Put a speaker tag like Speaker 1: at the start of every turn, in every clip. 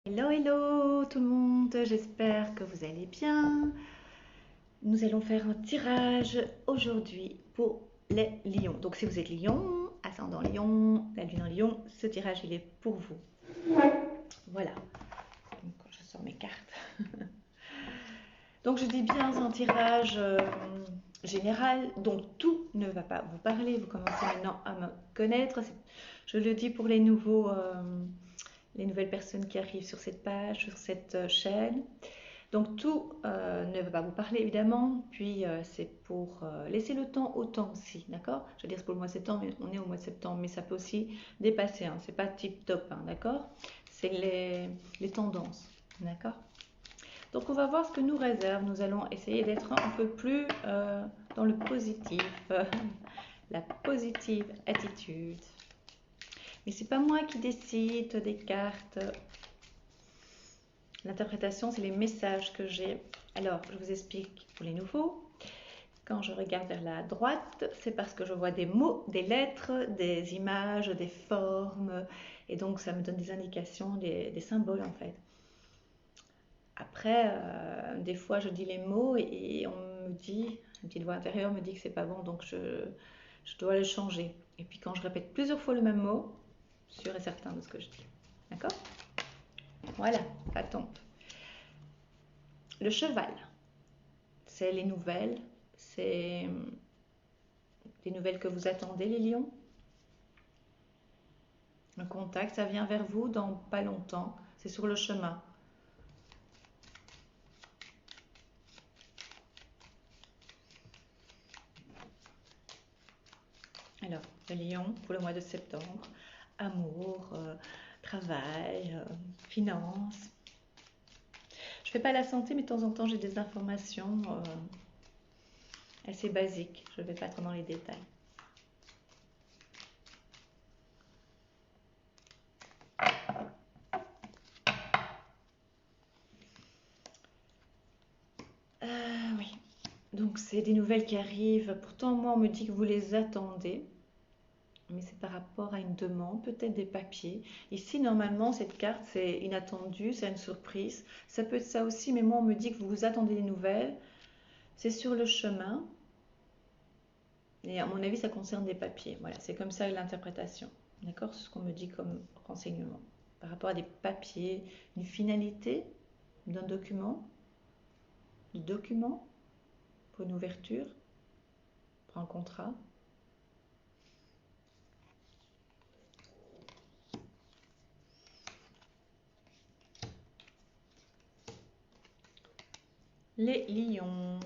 Speaker 1: Hello, hello tout le monde, j'espère que vous allez bien. Nous allons faire un tirage aujourd'hui pour les lions. Donc si vous êtes lion, ascendant lion, la lune en lion, ce tirage il est pour vous. Voilà, donc je sors mes cartes. Donc je dis bien un tirage général, donc tout ne va pas vous parler. Vous commencez maintenant à me connaître. Je le dis pour les nouveaux... les nouvelles personnes qui arrivent sur cette page, sur cette chaîne. Donc tout ne va pas vous parler évidemment, puis c'est pour laisser le temps au temps aussi, d'accord? Je veux dire c'est pour le mois de septembre, mais on est au mois de septembre, mais ça peut aussi dépasser, hein, c'est pas tip top, hein, d'accord? C'est les tendances, d'accord? Donc on va voir ce que nous réserve, nous allons essayer d'être un peu plus dans le positif, la positive attitude. Mais c'est pas moi qui décide des cartes. L'interprétation, c'est les messages que j'ai. Alors, je vous explique pour les nouveaux. Quand je regarde vers la droite, c'est parce que je vois des mots, des lettres, des images, des formes. Et donc, ça me donne des indications, des symboles en fait. Après, des fois, je dis les mots et on me dit, une petite voix intérieure me dit que c'est pas bon, donc je dois le changer. Et puis, quand je répète plusieurs fois le même mot, sûr et certain de ce que je dis. D'accord? Voilà, ça tombe. Le cheval, c'est les nouvelles, c'est des nouvelles que vous attendez, les lions. Le contact, ça vient vers vous dans pas longtemps, c'est sur le chemin. Alors, le lion pour le mois de septembre, amour, travail, finances. Je fais pas la santé, mais de temps en temps j'ai des informations assez basiques. Je ne vais pas trop dans les détails. Oui, donc c'est des nouvelles qui arrivent. Pourtant, moi, on me dit que vous les attendez. Mais c'est par rapport à une demande, peut-être des papiers. Ici, normalement, cette carte, c'est inattendu, c'est une surprise. Ça peut être ça aussi, mais moi, on me dit que vous vous attendez des nouvelles. C'est sur le chemin. Et à mon avis, ça concerne des papiers. Voilà, c'est comme ça l'interprétation. D'accord? C'est ce qu'on me dit comme renseignement. Par rapport à des papiers, une finalité d'un document, du document pour une ouverture, pour un contrat. Les lions.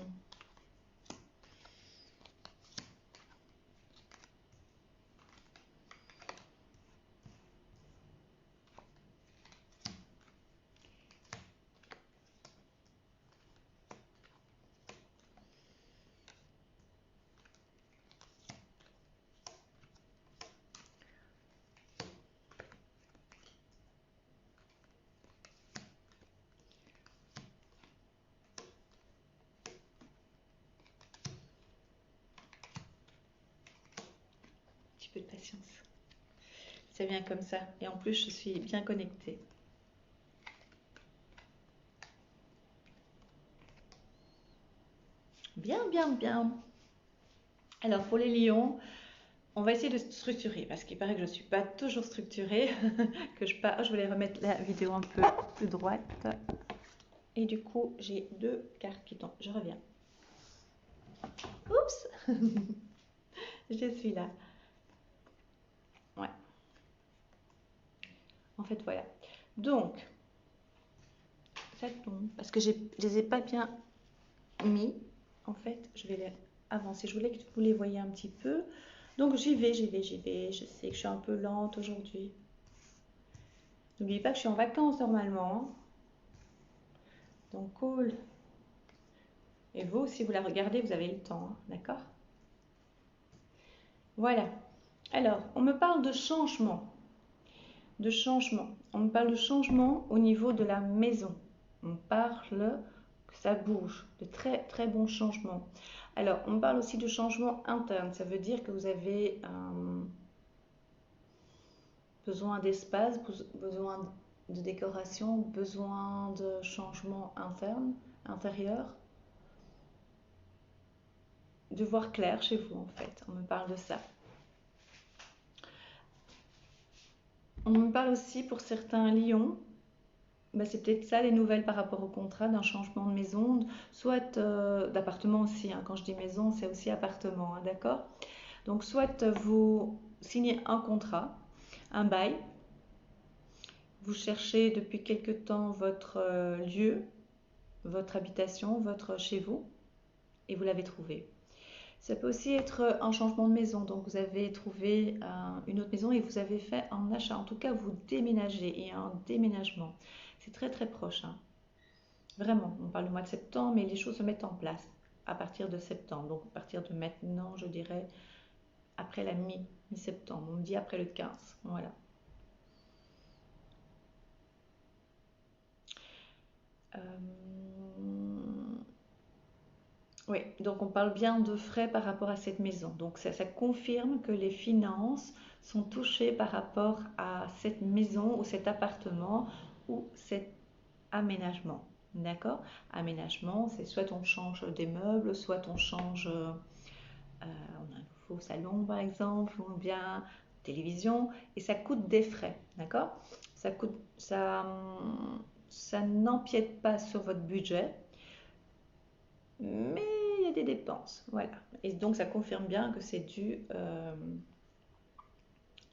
Speaker 1: Un petit peu de patience. Ça vient comme ça. Et en plus, je suis bien connectée. Bien, bien, bien. Alors, pour les lions, on va essayer de structurer parce qu'il paraît que je ne suis pas toujours structurée. Que je pas. Je voulais remettre la vidéo un peu plus droite. Et du coup, j'ai deux cartes qui tombent. Je reviens. Oups. Je suis là. Ouais. En fait, voilà. Donc, ça tombe parce que je les ai pas bien mis. En fait, je vais les avancer. Je voulais que vous les voyiez un petit peu. Donc, j'y vais, j'y vais, j'y vais. Je sais que je suis un peu lente aujourd'hui. N'oubliez pas que je suis en vacances normalement. Donc, cool. Et vous, si vous la regardez, vous avez le temps, hein, d'accord? Voilà. Alors, on me parle de changement. De changement. On me parle de changement au niveau de la maison. On parle que ça bouge, de très très bons changements. Alors, on parle aussi de changement interne. Ça veut dire que vous avez besoin d'espace, besoin de décoration, besoin de changement interne, intérieur, de voir clair chez vous en fait. On me parle de ça. On me parle aussi pour certains lions. Bah, c'est peut-être ça les nouvelles par rapport au contrat d'un changement de maison, soit d'appartement aussi, hein. Quand je dis maison, c'est aussi appartement, hein, d'accord? Donc soit vous signez un contrat, un bail, vous cherchez depuis quelque temps votre lieu, votre habitation, votre chez vous, et vous l'avez trouvé. Ça peut aussi être un changement de maison, donc vous avez trouvé une autre maison et vous avez fait un achat. En tout cas, vous déménagez et un déménagement. C'est très très proche, hein. Vraiment, on parle du mois de septembre, mais les choses se mettent en place à partir de septembre. Donc à partir de maintenant, je dirais après la mi-septembre. On me dit après le 15. Voilà. Oui, donc on parle bien de frais par rapport à cette maison. Donc ça confirme que les finances sont touchées par rapport à cette maison ou cet appartement ou cet aménagement. D'accord? Aménagement, c'est soit on change des meubles, soit on change, on a un nouveau salon par exemple, ou bien télévision, et ça coûte des frais. D'accord? Ça coûte, ça n'empiète pas sur votre budget, mais il y a des dépenses. Voilà. Et donc ça confirme bien que c'est dû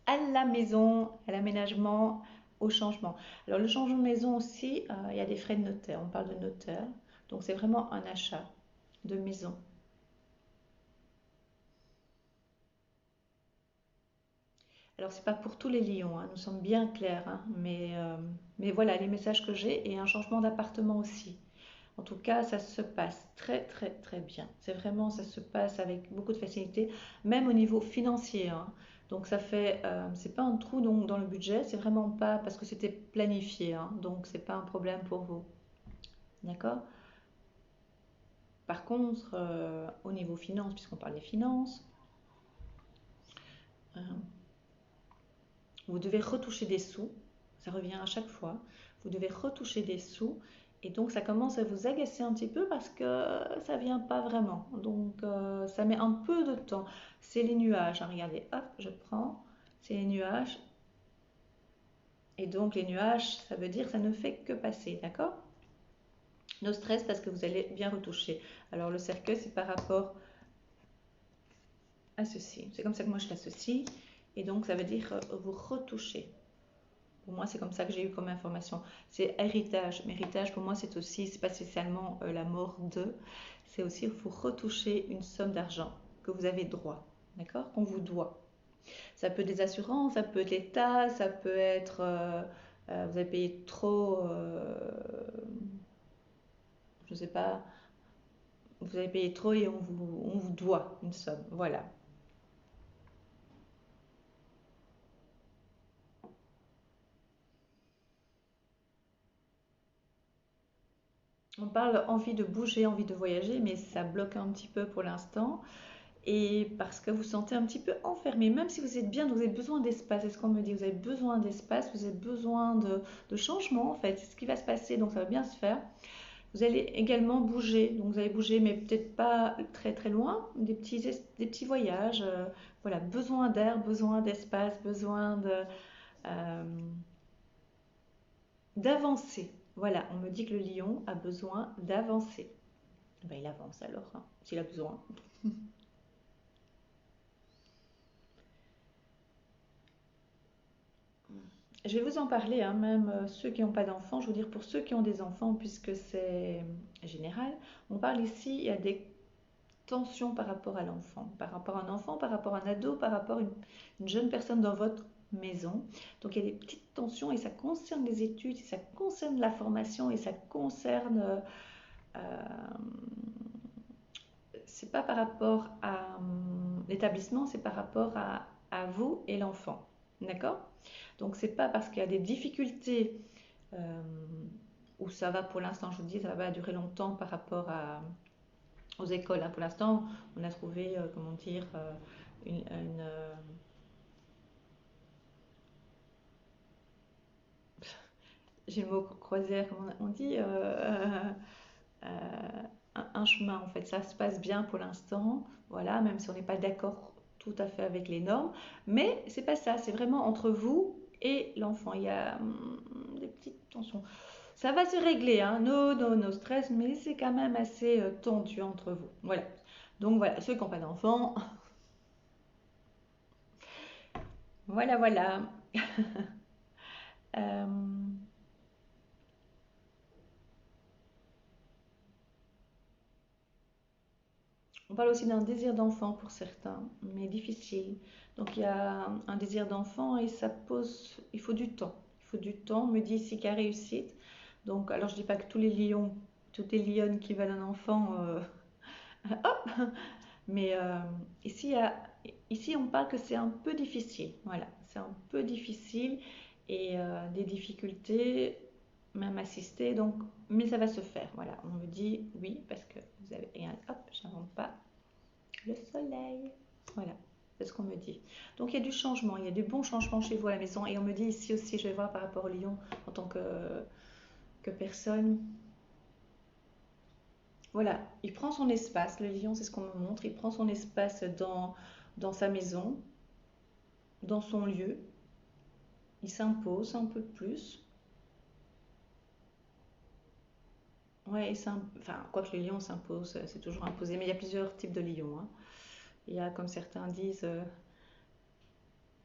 Speaker 1: à la maison, à l'aménagement, au changement. Alors le changement de maison aussi, il y a des frais de notaire. On parle de notaire. Donc c'est vraiment un achat de maison. Alors c'est pas pour tous les lions, hein, nous sommes bien clairs, hein, mais voilà les messages que j'ai et un changement d'appartement aussi. En tout cas, ça se passe très très très bien. C'est vraiment, ça se passe avec beaucoup de facilité, même au niveau financier, hein. Donc ça fait, c'est pas un trou donc, dans le budget, c'est vraiment pas parce que c'était planifié, hein, donc c'est pas un problème pour vous. D'accord? Par contre, au niveau finance, puisqu'on parle des finances, euh, vous devez retoucher des sous, ça revient à chaque fois, vous devez retoucher des sous et donc ça commence à vous agacer un petit peu parce que ça vient pas vraiment. Donc ça met un peu de temps. C'est les nuages, hein, regardez, hop, je prends, c'est les nuages et donc les nuages, ça veut dire que ça ne fait que passer, d'accord? No stress parce que vous allez bien retoucher. Alors le cercueil, c'est par rapport à ceci. C'est comme ça que moi je l'associe et donc ça veut dire vous retouchez. Pour moi, c'est comme ça que j'ai eu comme information. C'est héritage. Mais héritage, pour moi, c'est aussi, c'est pas spécialement la mort de. C'est aussi, il faut retoucher une somme d'argent que vous avez droit. D'accord? Qu'on vous doit. Ça peut être des assurances, ça peut être l'État, ça peut être. Vous avez payé trop. Je ne sais pas. Vous avez payé trop et on vous doit une somme. Voilà. On parle envie de bouger, envie de voyager, mais ça bloque un petit peu pour l'instant. Et parce que vous sentez un petit peu enfermé, même si vous êtes bien, vous avez besoin d'espace, c'est ce qu'on me dit, vous avez besoin d'espace, vous avez besoin de changement en fait, c'est ce qui va se passer, donc ça va bien se faire. Vous allez également bouger, donc vous allez bouger, mais peut-être pas très très loin, des petits voyages, voilà, besoin d'air, besoin d'espace, besoin euh, d'avancer. Voilà, on me dit que le lion a besoin d'avancer. Ben, il avance alors, hein, s'il a besoin. Je vais vous en parler, hein, même ceux qui n'ont pas d'enfants. Je veux dire, pour ceux qui ont des enfants, puisque c'est général, on parle ici, il y a des tensions par rapport à l'enfant, par rapport à un enfant, par rapport à un ado, par rapport à une jeune personne dans votre maison. Donc il y a des petites tensions et ça concerne les études, et ça concerne la formation et ça concerne. C'est pas par rapport à l'établissement, c'est par rapport à vous et l'enfant. D'accord? Donc c'est pas parce qu'il y a des difficultés euh, où ça va pour l'instant, je vous dis, ça va durer longtemps par rapport aux écoles, hein. Pour l'instant, on a trouvé, comment dire, une, une, j'ai le mot croisière, comme on dit, un chemin en fait. Ça se passe bien pour l'instant, voilà, même si on n'est pas d'accord tout à fait avec les normes. Mais c'est pas ça, c'est vraiment entre vous et l'enfant. Il y a des petites tensions. Ça va se régler, hein, no stress, mais c'est quand même assez tendu entre vous. Voilà. Donc voilà, ceux qui n'ont pas d'enfants, voilà, voilà. Euh, On parle aussi d'un désir d'enfant pour certains, mais difficile. Donc il y a un désir d'enfant et ça pose, il faut du temps. Il faut du temps, me dit ici qu'à réussite. Donc alors je dis pas que tous les lions, toutes les lionnes qui veulent un enfant, hop, mais ici, ici on parle que c'est un peu difficile. Voilà, c'est un peu difficile et des difficultés, même assistées. Donc, mais ça va se faire. Voilà, on me dit oui parce que vous avez, et hop, j'invente pas. Le soleil. Voilà, c'est ce qu'on me dit. Donc il y a du changement, il y a du bon changement chez vous à la maison. Et on me dit ici aussi, je vais voir par rapport au lion en tant que personne. Voilà, il prend son espace. Le lion, c'est ce qu'on me montre. Il prend son espace dans sa maison, dans son lieu. Il s'impose un peu plus. Ouais, enfin, quoique le lion s'impose, c'est toujours imposé. Mais il y a plusieurs types de lions, hein. Il y a, comme certains disent,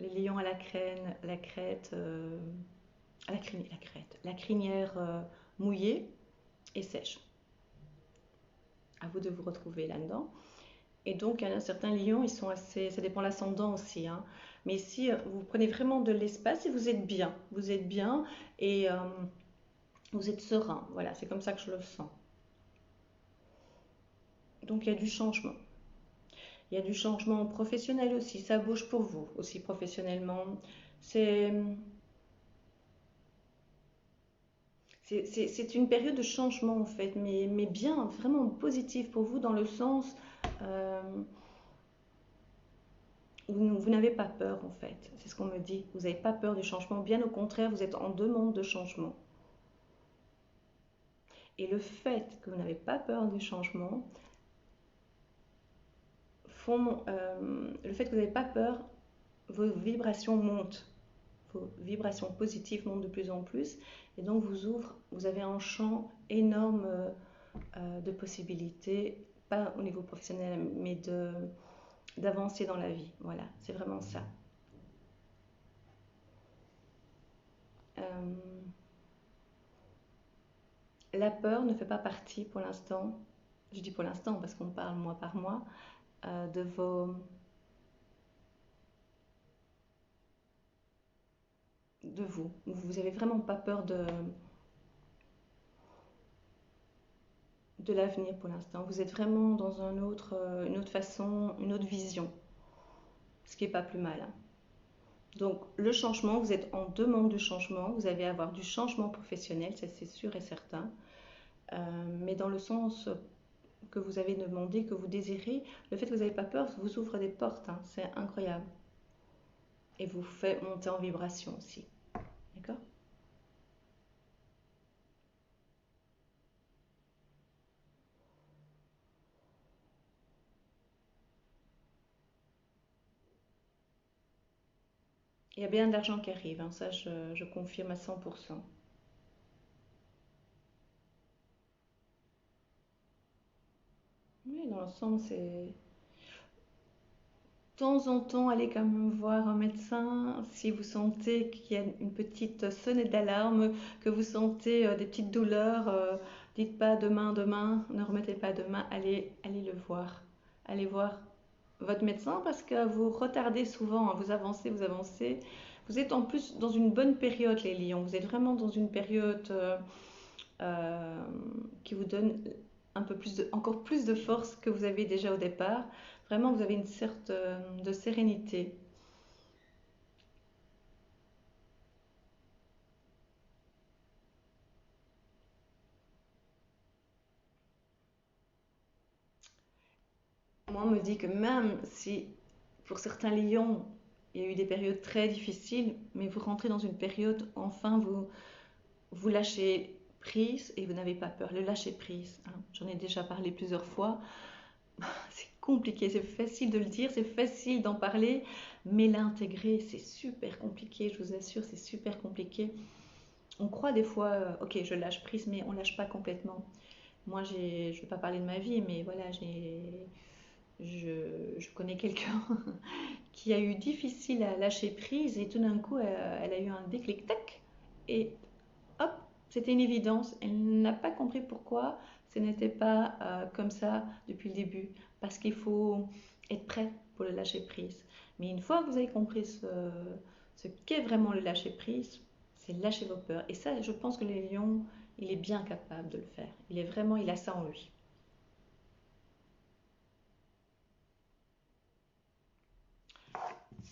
Speaker 1: les lions à la crème, la crête, la crinière mouillée et sèche. À vous de vous retrouver là-dedans. Et donc, il y a certains lions, ils sont assez. Ça dépend de l'ascendant aussi, hein. Mais ici, vous prenez vraiment de l'espace et vous êtes bien. Vous êtes bien et vous êtes serein. Voilà, c'est comme ça que je le sens. Donc, il y a du changement. Il y a du changement professionnel aussi. Ça bouge pour vous aussi professionnellement. C'est c'est une période de changement en fait, mais bien, vraiment positive pour vous dans le sens euh, où vous n'avez pas peur en fait. C'est ce qu'on me dit. Vous n'avez pas peur du changement. Bien au contraire, vous êtes en demande de changement. Et le fait que vous n'avez pas peur du changement, le fait que vous n'avez pas peur, vos vibrations montent. Vos vibrations positives montent de plus en plus. Et donc vous avez un champ énorme de possibilités, pas au niveau professionnel, mais d'avancer dans la vie. Voilà, c'est vraiment ça. Euh, la peur ne fait pas partie pour l'instant, je dis pour l'instant parce qu'on parle mois par mois, de de vous. Vous n'avez vraiment pas peur de l'avenir pour l'instant. Vous êtes vraiment dans une autre façon, une autre vision, ce qui n'est pas plus mal, hein. Donc le changement, vous êtes en demande de changement, vous allez avoir du changement professionnel, ça c'est sûr et certain. Mais dans le sens que vous avez demandé, que vous désirez, le fait que vous n'avez pas peur vous ouvre des portes, hein, c'est incroyable. Et vous fait monter en vibration aussi. D'accord? Il y a bien de l'argent qui arrive, hein, ça je confirme à 100%. Oui, dans l'ensemble, c'est de temps en temps, allez quand même voir un médecin si vous sentez qu'il y a une petite sonnette d'alarme, que vous sentez des petites douleurs. Dites pas demain, demain, ne remettez pas demain, allez le voir. Allez voir votre médecin parce que vous retardez souvent, hein, vous avancez, vous avancez. Vous êtes en plus dans une bonne période, les lions. Vous êtes vraiment dans une période euh, qui vous donne encore plus de force que vous avez déjà au départ. Vraiment, vous avez une sorte de sérénité. Moi, on me dit que même si pour certains lions, il y a eu des périodes très difficiles, mais vous rentrez dans une période, enfin, vous lâchez prise et vous n'avez pas peur. Le lâcher prise, hein, j'en ai déjà parlé plusieurs fois. C'est compliqué, c'est facile de le dire, c'est facile d'en parler, mais l'intégrer, c'est super compliqué, je vous assure, c'est super compliqué. On croit des fois, ok, je lâche prise, mais on lâche pas complètement. Moi, je ne vais pas parler de ma vie, mais voilà, je connais quelqu'un qui a eu difficile à lâcher prise et tout d'un coup, elle a eu un déclic, tac, et hop, c'était une évidence. Elle n'a pas compris pourquoi ce n'était pas comme ça depuis le début. Parce qu'il faut être prêt pour le lâcher prise. Mais une fois que vous avez compris ce qu'est vraiment le lâcher prise, c'est lâcher vos peurs. Et ça, je pense que le lion, il est bien capable de le faire. Il a ça en lui.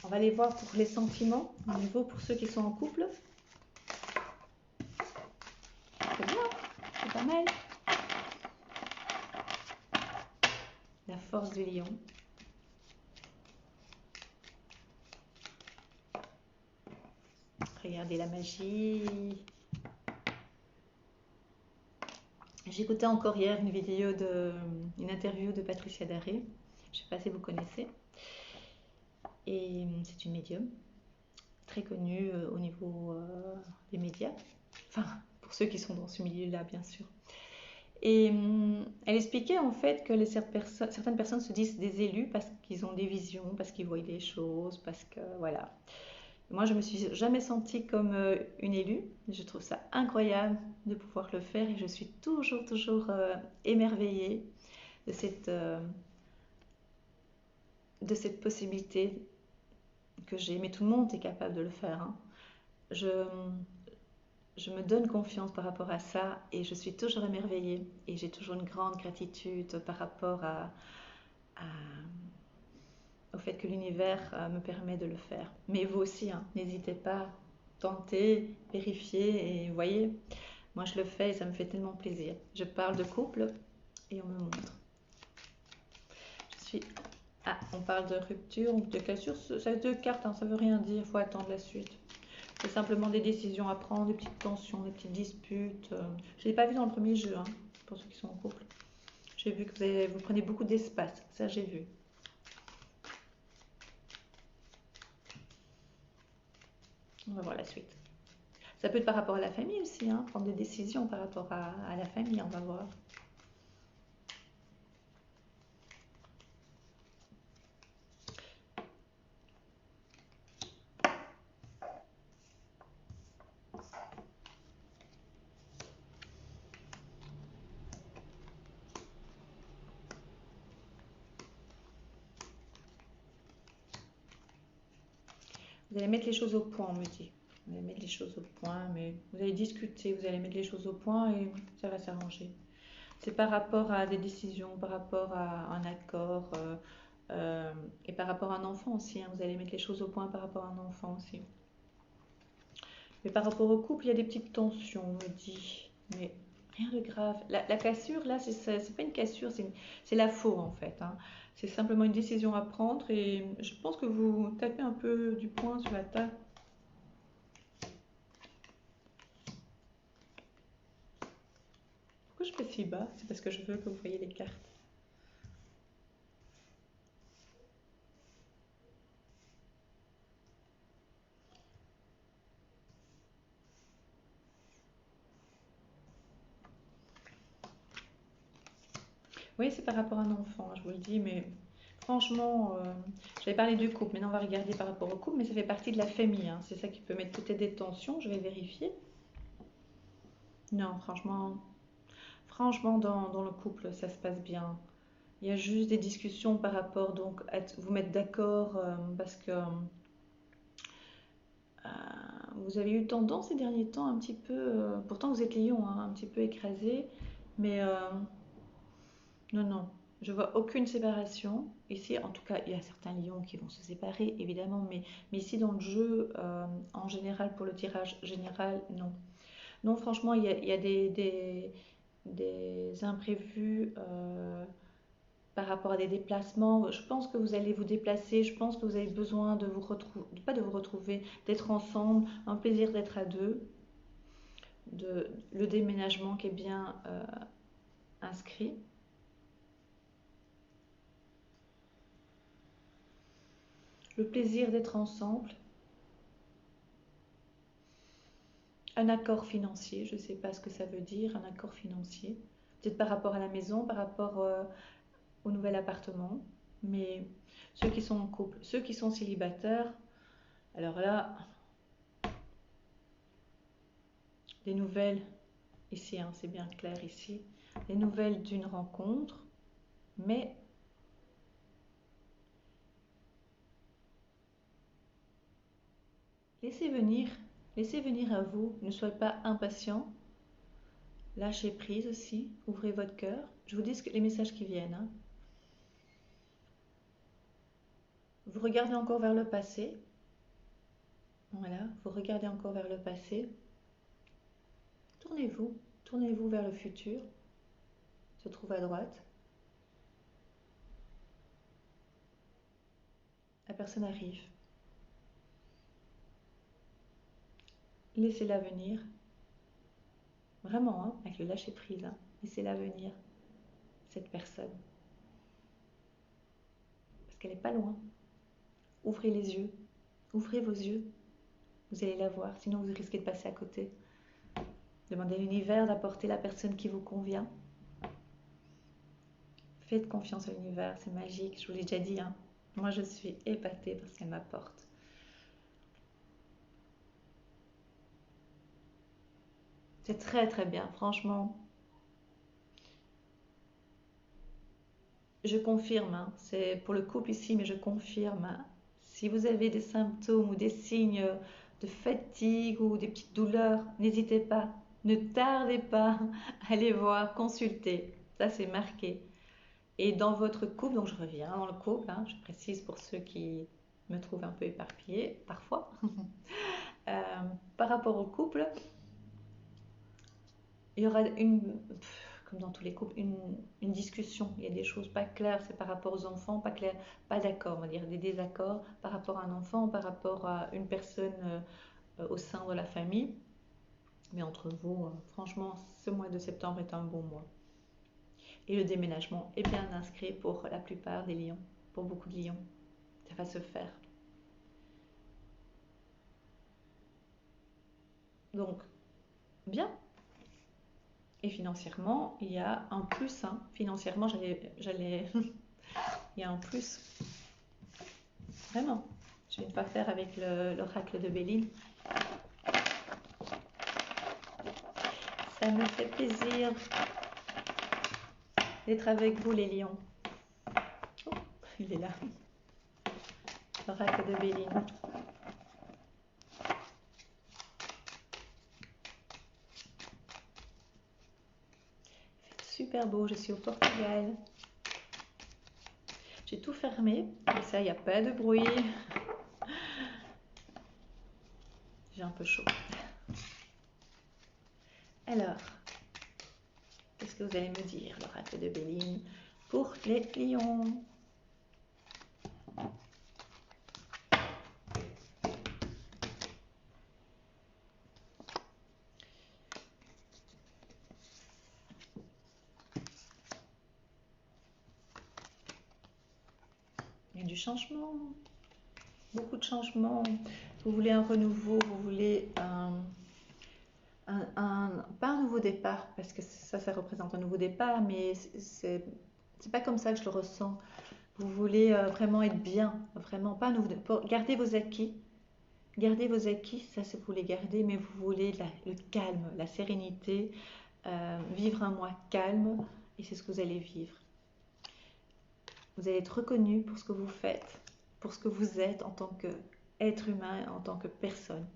Speaker 1: On va aller voir pour les sentiments, au niveau pour ceux qui sont en couple. C'est bien, c'est pas mal. La force du lion. Regardez la magie. J'écoutais encore hier une interview de Patricia Daré. Je ne sais pas si vous connaissez. Et c'est une médium très connue au niveau des médias. Enfin, pour ceux qui sont dans ce milieu-là, bien sûr. Et elle expliquait en fait que certaines personnes se disent des élus parce qu'ils ont des visions, parce qu'ils voient des choses, parce que voilà. Moi, je me suis jamais sentie comme une élue. Je trouve ça incroyable de pouvoir le faire et je suis toujours émerveillée de de cette possibilité que j'ai. Mais tout le monde est capable de le faire, hein. Je, je me donne confiance par rapport à ça et je suis toujours émerveillée et j'ai toujours une grande gratitude par rapport à- au fait que l'univers me permet de le faire. Mais vous aussi, hein, n'hésitez pas, tentez, vérifiez et voyez, moi je le fais et ça me fait tellement plaisir. Je parle de couple et on me montre. Je suis... Ah, on parle de rupture ou de cassure, ça a deux cartes, hein, ça veut rien dire, il faut attendre la suite. C'est simplement des décisions à prendre, des petites tensions, des petites disputes. Je ne l'ai pas vu dans le premier jeu, hein, pour ceux qui sont en couple. J'ai vu que vous prenez beaucoup d'espace, ça j'ai vu. On va voir la suite. Ça peut être par rapport à la famille aussi, hein, prendre des décisions par rapport à la famille, on va voir. Vous allez mettre les choses au point, on me dit. Vous allez mettre les choses au point, mais vous allez discuter, vous allez mettre les choses au point et ça va s'arranger. C'est par rapport à des décisions, par rapport à un accord et par rapport à un enfant aussi, hein. Vous allez mettre les choses au point par rapport à un enfant aussi. Mais par rapport au couple, il y a des petites tensions, on me dit. Mais rien de grave. La cassure, là, c'est pas une cassure, c'est la faux en fait, hein. C'est simplement une décision à prendre et je pense que vous tapez un peu du poing sur la table. Pourquoi je fais si bas? C'est parce que je veux que vous voyez les cartes. Oui, c'est par rapport à un enfant, je vous le dis, mais franchement, j'avais parlé du couple, maintenant on va regarder par rapport au couple, mais ça fait partie de la famille, hein. C'est ça qui peut mettre peut-être des tensions, je vais vérifier. Non, franchement, dans le couple, ça se passe bien. Il y a juste des discussions par rapport donc à vous mettre d'accord parce que vous avez eu tendance ces derniers temps un petit peu, pourtant vous êtes lion, hein, un petit peu écrasé, mais non, non, je vois aucune séparation. Ici, en tout cas, il y a certains lions qui vont se séparer, évidemment, mais ici dans le jeu, en général, pour le tirage général, non. Non, franchement, il y a des imprévus par rapport à des déplacements. Je pense que vous allez vous déplacer, je pense que vous avez besoin de vous retrouver, pas de vous retrouver, d'être ensemble, un plaisir d'être à deux. le déménagement qui est bien inscrit. Le plaisir d'être ensemble. Un accord financier, je ne sais pas ce que ça veut dire, un accord financier. Peut-être par rapport à la maison, par rapport au nouvel appartement. Mais ceux qui sont en couple, ceux qui sont célibataires, alors là, des nouvelles, ici, hein, c'est bien clair ici, des nouvelles d'une rencontre, mais laissez venir à vous, ne soyez pas impatient, lâchez prise aussi, ouvrez votre cœur. Je vous dis les messages qui viennent, hein. Vous regardez encore vers le passé, voilà, vous regardez encore vers le passé, tournez-vous vers le futur, se trouve à droite. La personne arrive. Laissez-la venir. Vraiment, hein, avec le lâcher prise, hein. Laissez-la venir, cette personne. Parce qu'elle n'est pas loin. Ouvrez les yeux. Ouvrez vos yeux. Vous allez la voir, sinon vous risquez de passer à côté. Demandez à l'univers d'apporter la personne qui vous convient. Faites confiance à l'univers, c'est magique, je vous l'ai déjà dit, hein. Moi je suis épatée par ce qu'elle m'apporte. C'est très très bien, franchement. Je confirme, hein, c'est pour le couple ici, mais je confirme, hein. Si vous avez des symptômes ou des signes de fatigue ou des petites douleurs, n'hésitez pas, ne tardez pas à aller voir, consulter. Ça c'est marqué. Et dans votre couple, donc je reviens dans le couple, hein, je précise pour ceux qui me trouvent un peu éparpillée parfois. Euh, Par rapport au couple, il y aura comme dans tous les couples, une discussion. Il y a des choses pas claires, c'est par rapport aux enfants, pas clair, pas d'accord, on va dire, des désaccords par rapport à un enfant, par rapport à une personne au sein de la famille. Mais entre vous, franchement, ce mois de septembre est un bon mois. Et le déménagement est bien inscrit pour la plupart des lions, pour beaucoup de lions. Ça va se faire. Donc, bien. Et financièrement, il y a un plus, hein. Financièrement, il y a un plus. Vraiment. Je vais une fois faire avec l'oracle de Béline. Ça me fait plaisir d'être avec vous, les lions. Oh, il est là. L'oracle de Béline. Super beau, je suis au Portugal. J'ai tout fermé, comme ça il n'y a pas de bruit. J'ai un peu chaud. Alors, qu'est-ce que vous allez me dire, l'oracle de Béline, pour les lions? Il y a du changement, beaucoup de changements. Vous voulez un renouveau, vous voulez pas un nouveau départ, parce que ça représente un nouveau départ, mais c'est pas comme ça que je le ressens. Vous voulez vraiment être bien, vraiment pas un nouveau départ. Gardez vos acquis, ça c'est vous les garder, mais vous voulez le calme, la sérénité, vivre un mois calme, et c'est ce que vous allez vivre. Vous allez être reconnu pour ce que vous faites, pour ce que vous êtes en tant qu'être humain, en tant que personne.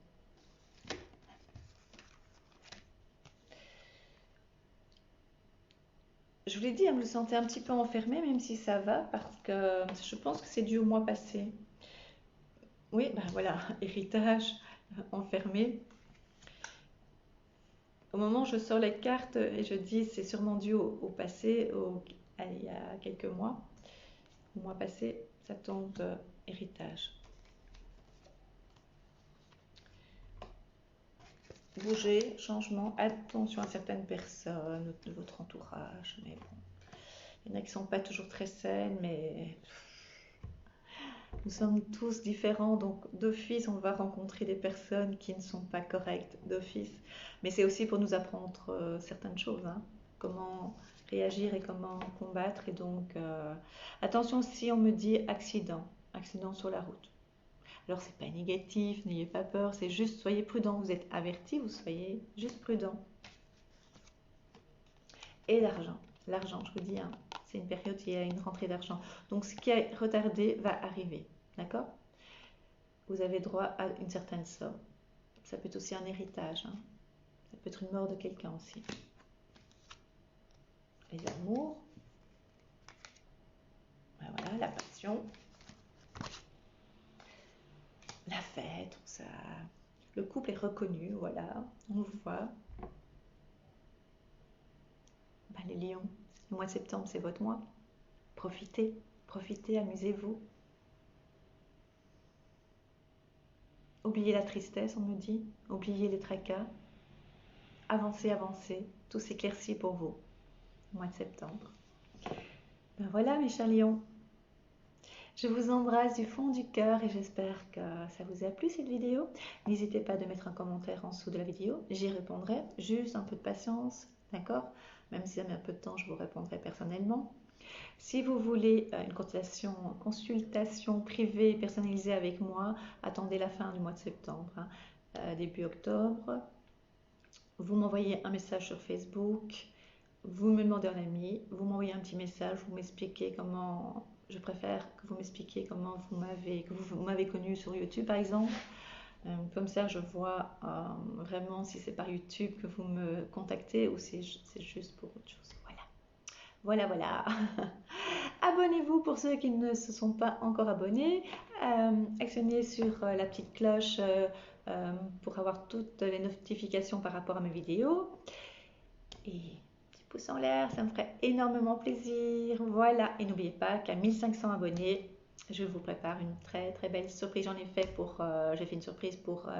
Speaker 1: Je vous l'ai dit, vous le sentez un petit peu enfermé, même si ça va, parce que je pense que c'est dû au mois passé. Oui, ben voilà, héritage, enfermé. Au moment où je sors les cartes et je dis c'est sûrement dû au passé, il y a quelques mois, au mois passé, ça tombe héritage. bouger, changement, attention à certaines personnes de votre entourage, mais bon, il y en a qui ne sont pas toujours très saines, mais nous sommes tous différents, donc d'office, on va rencontrer des personnes qui ne sont pas correctes d'office. Mais c'est aussi pour nous apprendre certaines choses, hein. Comment réagir et comment combattre. Et donc, attention si on me dit accident, accident sur la route. Alors, c'est pas négatif, n'ayez pas peur, c'est juste soyez prudent. Vous êtes averti, vous soyez juste prudent. Et l'argent, je vous dis, hein, c'est une période où il y a une rentrée d'argent. Donc, ce qui est retardé va arriver, d'accord? Vous avez droit à une certaine somme. Ça peut être aussi un héritage, hein. Ça peut être une mort de quelqu'un aussi. Les amours, ben voilà, la passion, la fête, tout ça. Le couple est reconnu, voilà, on le voit. Ben, les lions, le mois de septembre, c'est votre mois. Profitez, profitez, amusez-vous. Oubliez la tristesse, on me dit. Oubliez les tracas. Avancez, avancez. Tout s'éclaircit pour vous. Au mois de septembre. Ben voilà, mes chers lions. Je vous embrasse du fond du cœur et j'espère que ça vous a plu cette vidéo. N'hésitez pas de mettre un commentaire en dessous de la vidéo, j'y répondrai. Juste un peu de patience, d'accord? Même si ça met un peu de temps, je vous répondrai personnellement. Si vous voulez une consultation privée personnalisée avec moi, attendez la fin du mois de septembre, hein, début octobre. Vous m'envoyez un message sur Facebook, vous me demandez un ami, vous m'envoyez un petit message, vous m'expliquez comment, je préfère que vous m'expliquiez comment vous m'avez connu sur YouTube par exemple. Comme ça, je vois vraiment si c'est par YouTube que vous me contactez ou si c'est juste pour autre chose. Voilà, voilà. Abonnez-vous pour ceux qui ne se sont pas encore abonnés. Actionnez sur la petite cloche pour avoir toutes les notifications par rapport à mes vidéos. Et petit pouce en l'air, ça me ferait énormément plaisir. Voilà, et n'oubliez pas qu'à 1500 abonnés, je vous prépare une très très belle surprise. J'ai fait une surprise pour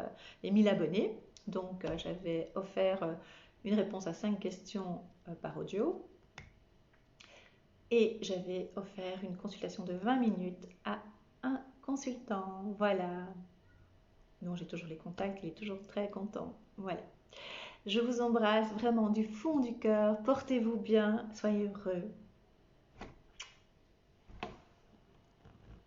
Speaker 1: les 1000 abonnés. Donc j'avais offert une réponse à 5 questions par audio. Et j'avais offert une consultation de 20 minutes à un consultant. Voilà. Donc j'ai toujours les contacts, il est toujours très content. Voilà. Je vous embrasse vraiment du fond du cœur. Portez-vous bien, soyez heureux.